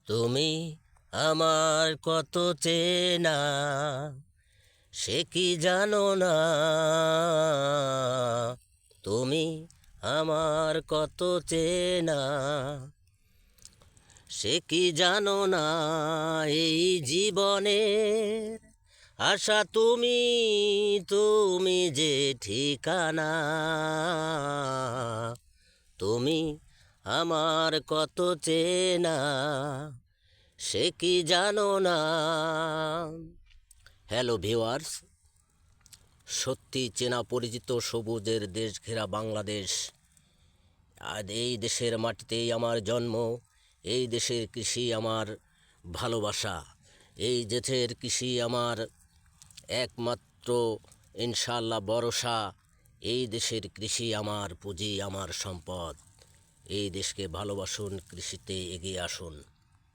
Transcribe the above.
তুমি আমার কত চেনা, সে কি জানো না? তুমি আমার কত চেনা, সে কি জানো না? এই জীবনের আশা তুমি, তুমি যে ঠিকানা। তুমি আমার কত চেনা, সে কি জানো না? হ্যালো ভিউয়ার্স, সত্যি চেনা পরিচিত সবুজের দেশ ঘেরা বাংলাদেশ। আর এই দেশের মাটিতেই আমার জন্ম, এই দেশের কৃষি আমার ভালোবাসা, এই দেশের কৃষি আমার একমাত্র ইনশাআল্লাহ ভরসা। এই দেশের কৃষি আমার পুঁজি, আমার সম্পদ। এই দেশকে ভালোবাসুন, কৃষিতে এগিয়ে আসুন।